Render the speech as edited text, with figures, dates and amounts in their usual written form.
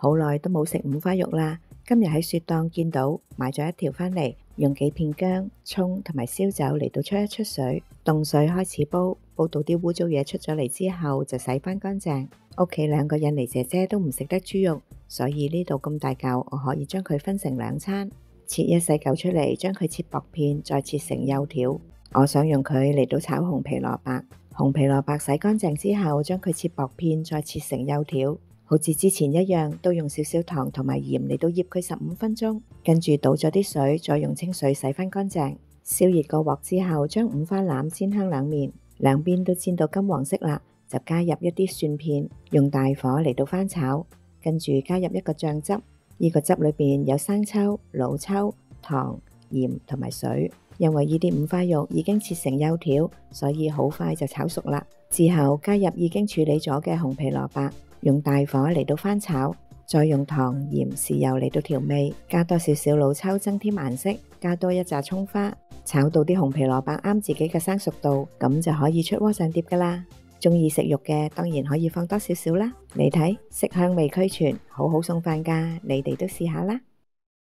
好耐都冇食五花肉啦，今日喺雪檔見到，買咗一條返嚟，用幾片薑、葱同埋燒酒嚟到出一出水，凍水開始煲，煲到啲污糟嘢出咗嚟之後就洗返乾淨。屋企2個印尼姐姐都唔食得豬肉，所以呢度咁大嚿，我可以將佢分成2餐。切一細嚿出嚟，將佢切薄片，再切成幼條。我想用佢嚟到炒紅皮蘿蔔。紅皮蘿蔔洗乾淨之後，將佢切薄片，再切成幼條。好似之前一樣，都用少少糖同埋鹽嚟到醃佢15分鐘。跟住倒咗啲水，再用清水洗返乾淨。燒熱個鑊之後，將五花腩煎香兩面，兩邊都煎到金黃色啦，就加入一啲蒜片，用大火嚟到翻炒。跟住加入一個醬汁，呢個汁裏邊有生抽、老抽、糖、鹽同埋水。因為呢啲五花肉已經切成幼條，所以好快就炒熟啦。之後加入已經處理咗嘅紅皮蘿蔔，用大火嚟到翻炒，再用糖、鹽、豉油嚟到調味，加多少少老抽增添顏色，加多一紮蔥花，炒到啲紅皮蘿蔔啱自己嘅生熟度，咁就可以出鍋上碟噶啦。鍾意食肉嘅當然可以放多少少啦。你睇，色香味俱全，好好餸飯噶，你哋都試下啦。